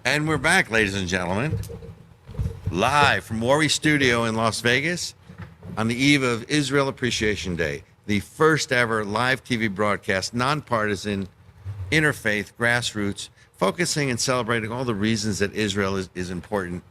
And we're back, ladies and gentlemen, live from Worre Studio in Las Vegas on the eve of Israel Appreciation Day, the first ever live TV broadcast, nonpartisan, interfaith, grassroots, focusing and celebrating all the reasons that Israel is important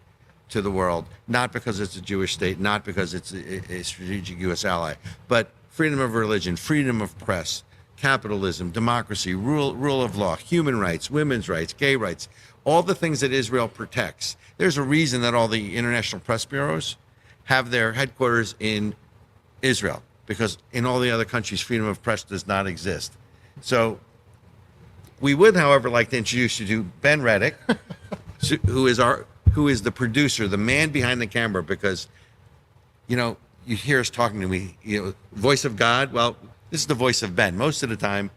to the world, not because it's a Jewish state, not because it's a strategic U.S. ally, but freedom of religion, freedom of press, capitalism, democracy, rule of law, human rights, women's rights, gay rights, all the things that Israel protects. There's a reason that all the international press bureaus have their headquarters in Israel, because in all the other countries, freedom of press does not exist. So we would, however, like to introduce you to Ben Redic, who is the producer, the man behind the camera, because, you know, you hear us talking to me, you know, voice of God. Well, this is the voice of Ben. Most of the time,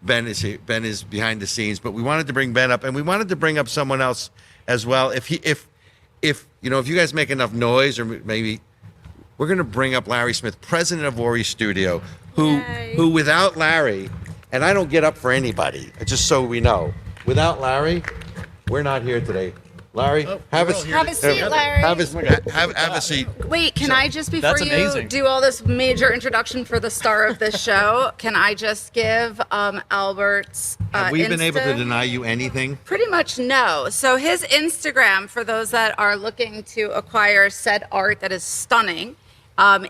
Ben is behind the scenes, but we wanted to bring Ben up, and we wanted to bring up someone else as well. If you guys make enough noise, or maybe we're going to bring up Larry Smith, president of Worre Studio, who without Larry, and I don't get up for anybody, just so we know, without Larry, we're not here today. Larry, have a seat, Larry. Have a seat. Wait, can I just, before you do all this major introduction for the star of this show, can I just give Albert's Have we been able to deny you anything? Pretty much no. So his Instagram, for those that are looking to acquire said art that is stunning,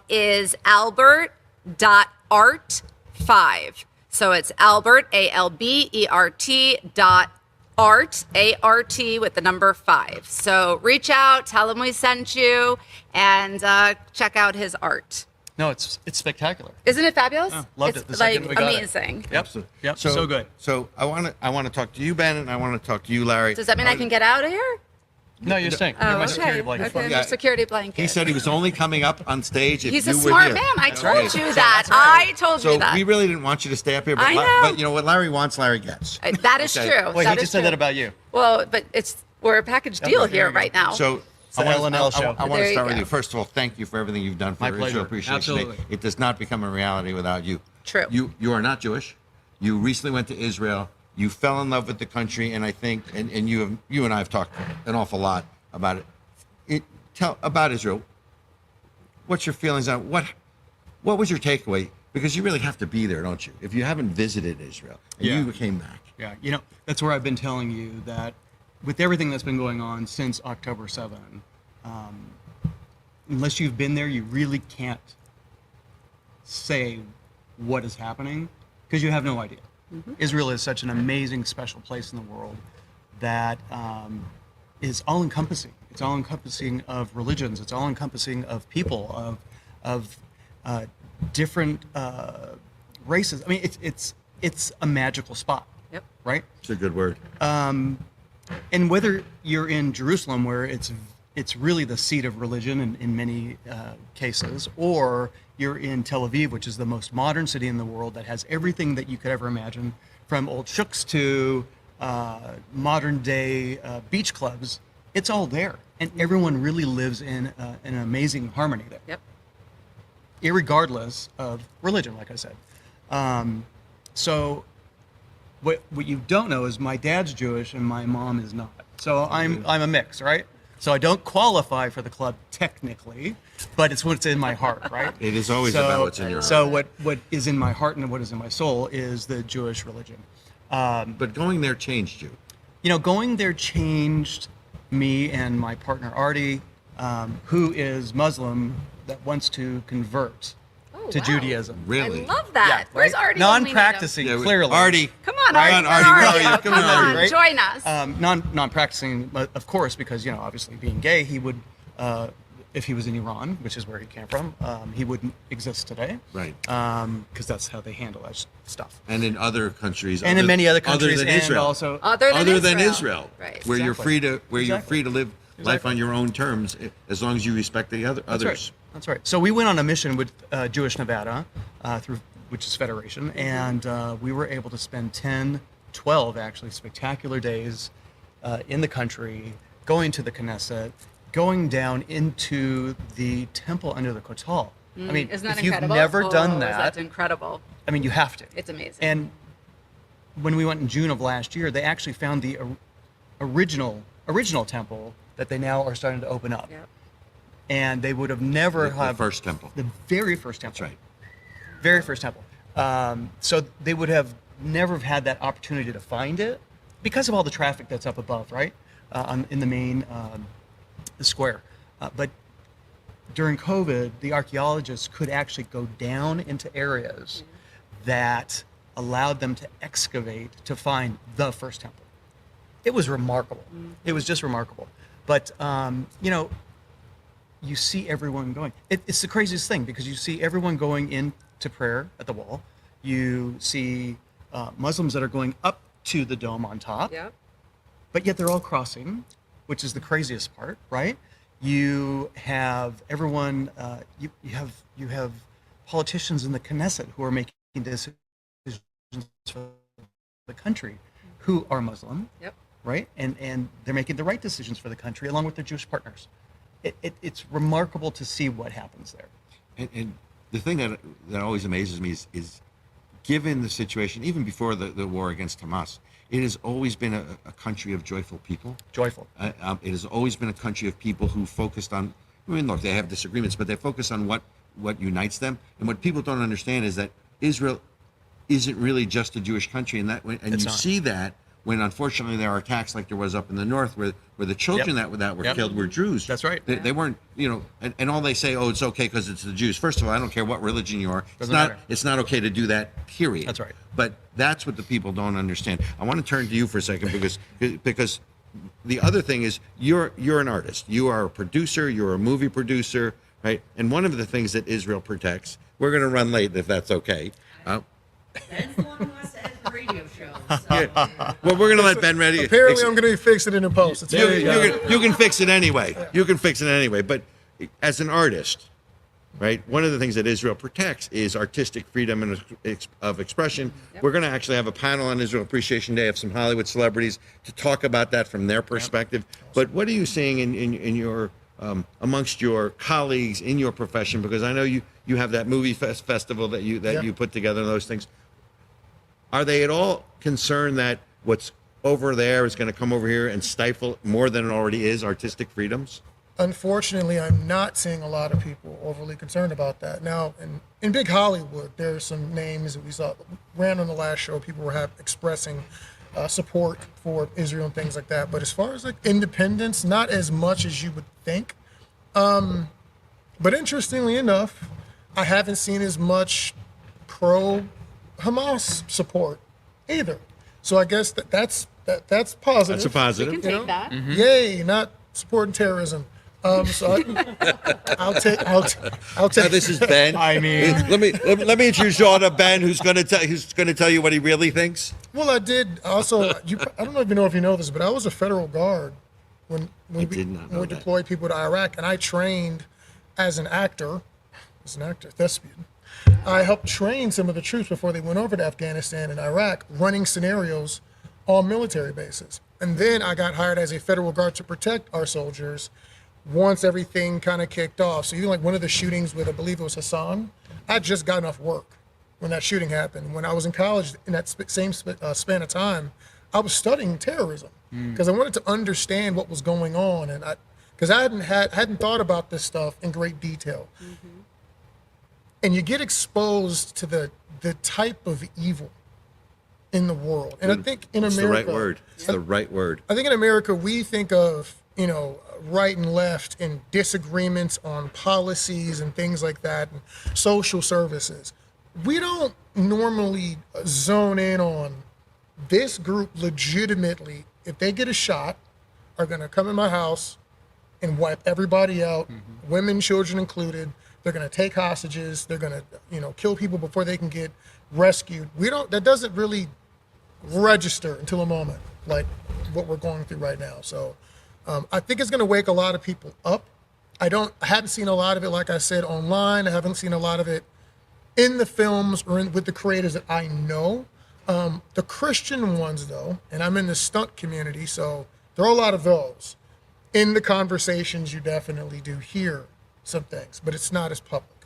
is albert.art5. So it's Albert, ALBERT Art, A-R-T with the number 5. So reach out, tell him we sent you, and check out his art. No, it's spectacular. Isn't it fabulous? Oh, loved it. It's like amazing. Yep. So good. So I want to talk to you, Ben, and I want to talk to you, Larry. Does that mean I can get out of here? No, you're staying. You're my security blanket. Okay, your security blanket. He said he was only coming up on stage if He's you a were smart here. man. I That's told right. you that. I told you that. So we really didn't want you to stay up here, but, I know. but you know what Larry wants, Larry gets. That is true. Wait, he just said that about you. Well, but we're a package deal here right now. So I want to start with you. First of all, thank you for everything you've done for Israel Appreciation Day. It does not become a reality without you. True. You are not Jewish. You recently went to Israel. You fell in love with the country, and I think, and you and I have talked an awful lot about it. Tell about Israel. What's your feelings on what was your takeaway? Because you really have to be there, don't you? If you haven't visited Israel and you came back. Yeah, you know, that's where I've been telling you that with everything that's been going on since October 7, unless you've been there, you really can't say what is happening because you have no idea. Mm-hmm. Israel is such an amazing, special place in the world that is all-encompassing. It's all-encompassing of religions. It's all-encompassing of people, of different races. I mean, it's a magical spot. Yep. Right. It's a good word. And whether you're in Jerusalem, where it's really the seat of religion in many cases, or you're in Tel Aviv, which is the most modern city in the world that has everything that you could ever imagine, from old shuk to modern-day beach clubs. It's all there, and everyone really lives in an amazing harmony there. Yep. Irregardless of religion, like I said. So what you don't know is my dad's Jewish and my mom is not. So I'm a mix, right? So I don't qualify for the club technically, but it's what's in my heart, right? It is always about what's in your heart. So what is in my heart and what is in my soul is the Jewish religion. But going there changed you. You know, going there changed me and my partner Artie, who is Muslim, that wants to convert to Judaism. Really? I love that. Yeah, Where's right? Artie? Non-practicing, clearly. Artie. Come on, Right Artie. on, Where Artie. are you? Come on, right? Join us. Non-practicing, of course, because, you know, obviously being gay, he would, if he was in Iran, which is where he came from, he wouldn't exist today. Right. Because that's how they handle that stuff. And in other countries. And in many other countries. Other than Israel. And also Other than Israel. Right. Where you're free to live life on your own terms, as long as you respect the others. That's right. So we went on a mission with Jewish Nevada, which is Federation, and we were able to spend 12 actually spectacular days in the country, going to the Knesset, going down into the temple under the Kotel. I mean, Isn't that if you've incredible? never done that, That's incredible. I mean, you have to. It's amazing. And when we went in June of last year, they actually found the original temple that they now are starting to open up. Yep. And they would have never The first temple. the very first temple. That's right. Very first temple. So they would have never have had that opportunity to find it because of all the traffic that's up above, right? In the main the square. But during COVID, the archaeologists could actually go down into areas that allowed them to excavate to find the first temple. It was remarkable. It was just remarkable. But, you see everyone going. It's the craziest thing because you see everyone going into prayer at the wall. You see Muslims that are going up to the dome on top, Yep. but yet they're all crossing, which is the craziest part, right? You have everyone. You have politicians in the Knesset who are making decisions for the country, who are Muslim, Yep. right? And they're making the right decisions for the country along with their Jewish partners. It's remarkable to see what happens there. And the thing that always amazes me is given the situation, even before the war against Hamas, it has always been a country of joyful people. Joyful. It has always been a country of people who focused on, look, they have disagreements, but they focus on what unites them. And what people don't understand is that Israel isn't really just a Jewish country. And you see that when, unfortunately, there are attacks like there was up in the north where the children that were killed were Jews. That's right. They weren't, and all they say, oh, it's okay because it's the Jews. First of all, I don't care what religion you are. Doesn't matter. It's not okay to do that, period. That's right. But that's what the people don't understand. I want to turn to you for a second because the other thing is you're an artist. You are a producer. You're a movie producer, right? And one of the things that Israel protects, we're going to run late if that's okay. Ben's the one who has to edit the radio show. So. Well, we're going to let Ben Redic. Apparently, I'm going to be fixing it in post. It's You can fix it anyway. You can fix it anyway. But as an artist, right, one of the things that Israel protects is artistic freedom of expression. Yep. We're going to actually have a panel on Israel Appreciation Day of some Hollywood celebrities to talk about that from their perspective. But what are you seeing in your amongst your colleagues in your profession? Because I know you have that movie festival that you put together and those things. Are they at all concerned that what's over there is going to come over here and stifle more than it already is artistic freedoms? Unfortunately, I'm not seeing a lot of people overly concerned about that. Now, in big Hollywood, there are some names that we ran on the last show. People were expressing support for Israel and things like that. But as far as like independence, not as much as you would think. But interestingly enough, I haven't seen as much pro-Hamas support either. So I guess that's positive. That's a positive. You can take that. Yay, not supporting terrorism. So I'll take. Now, this is Ben. I mean, let me introduce you all to Ben, who's going to tell you what he really thinks. Well, I did also. I don't even know if you know this, but I was a federal guard when we deployed people to Iraq, and I trained as an actor, thespian. I helped train some of the troops before they went over to Afghanistan and Iraq, running scenarios on military bases. And then I got hired as a federal guard to protect our soldiers once everything kind of kicked off. So even like one of the shootings with, I believe it was Hassan, I just got off work when that shooting happened. When I was in college, in that same span of time, I was studying terrorism because I wanted to understand what was going on, and because I hadn't thought about this stuff in great detail. Mm-hmm. And you get exposed to the type of evil in the world. And I think in America, the right word. It's the right word. I think in America we think of, right and left and disagreements on policies and things like that and social services. We don't normally zone in on this group legitimately, if they get a shot, are going to come in my house and wipe everybody out, women, children included. They're going to take hostages. They're going to, kill people before they can get rescued. That doesn't really register until a moment like what we're going through right now. So I think it's going to wake a lot of people up. I haven't seen a lot of it, like I said, online. I haven't seen a lot of it in the films or with the creators that I know. The Christian ones, though, and I'm in the stunt community, so there are a lot of those. In the conversations, you definitely do hear some things, but it's not as public.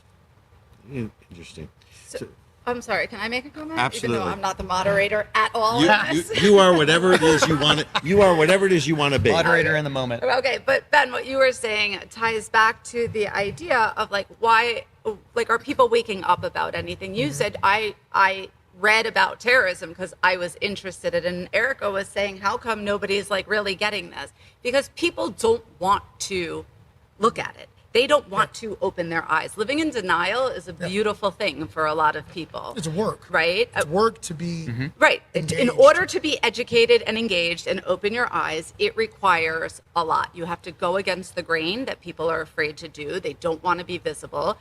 Interesting. So, I'm sorry, can I make a comment? Absolutely. Even though I'm not the moderator at all. You, in you, this. you are whatever it is you want. You are whatever it is you want to be. Moderator in the moment. Okay, but Ben, what you were saying ties back to the idea of like why, like, are people waking up about anything? You said I read about terrorism because I was interested in it, and Ericka was saying, how come nobody's like really getting this? Because people don't want to look at it. They don't want to open their eyes. Living in denial is a beautiful thing for a lot of people. It's work. Right? It's work to be Right. In engaged. order to be educated and engaged and open your eyes, it requires a lot. You have to go against the grain that people are afraid to do. They don't want to be visible.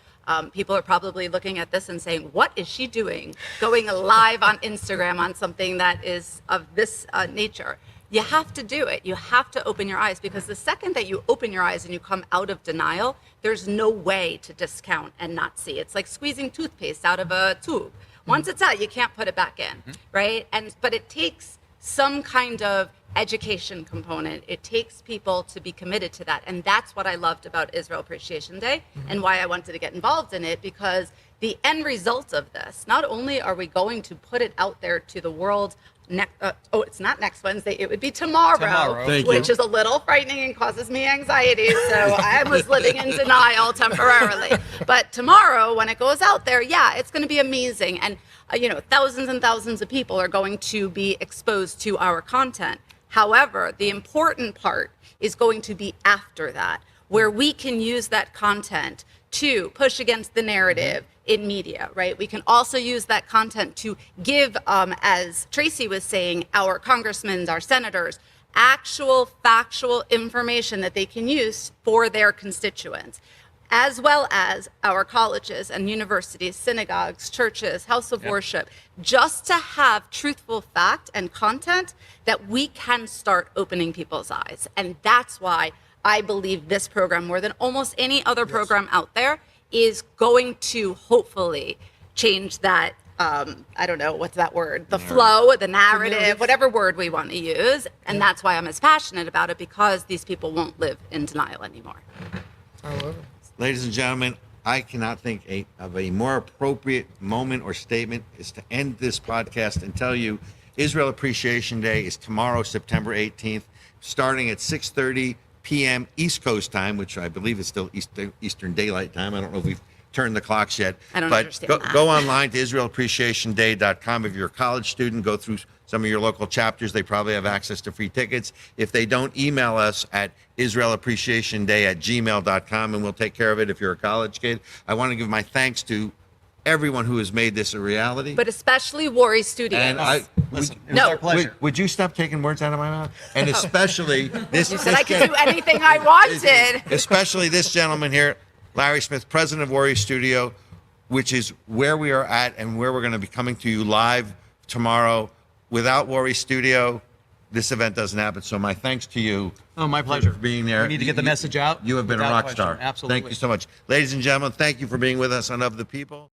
People are probably looking at this and saying, what is she doing? Going live on Instagram on something that is of this nature. You have to do it. You have to open your eyes, because the second that you open your eyes and you come out of denial, there's no way to discount and not see. It's like squeezing toothpaste out of a tube. Once it's out, you can't put it back in, right? But it takes some kind of education component. It takes people to be committed to that. And that's what I loved about Israel Appreciation Day and why I wanted to get involved in it, because the end result of this, not only are we going to put it out there to the world it's not next Wednesday, it would be tomorrow, Thank which you. is a little frightening and causes me anxiety. So I was living in denial temporarily. But tomorrow, when it goes out there, yeah, it's going to be amazing. And, thousands and thousands of people are going to be exposed to our content. However, the important part is going to be after that, where we can use that content to push against the narrative in media, right? We can also use that content to give, as Tracy was saying, our congressmen, our senators, actual factual information that they can use for their constituents, as well as our colleges and universities, synagogues, churches, house of worship, just to have truthful fact and content that we can start opening people's eyes. And that's why I believe this program, more than almost any other program out there, is going to hopefully change that, I don't know, what's that word? The flow, the narrative, whatever word we want to use. And that's why I'm as passionate about it, because these people won't live in denial anymore. I love it. Ladies and gentlemen, I cannot think of a more appropriate moment or statement is to end this podcast and tell you Israel Appreciation Day is tomorrow, September 18th, starting at 6:30 p.m. East Coast time, which I believe is still Eastern Daylight Time. I don't know if we've turned the clocks yet. I don't but understand that. Go online to IsraelAppreciationDay.com. If you're a college student, go through some of your local chapters. They probably have access to free tickets. If they don't, email us at IsraelAppreciationDay@gmail.com, and we'll take care of it if you're a college kid. I want to give my thanks to everyone who has made this a reality. But especially Worre Studios. And Listen, it was No. our pleasure. would you stop taking words out of my mouth? And especially this. You said I could do anything I wanted. Especially this gentleman here, Larry Smith, president of Worre Studio, which is where we are at and where we're going to be coming to you live tomorrow. Without Worre Studio, this event doesn't happen. So my thanks to you. Oh, my pleasure. For being there. We need to get the message out. You have been a without rock question. star. Absolutely. Thank you so much. Ladies and gentlemen, thank you for being with us on Of the People.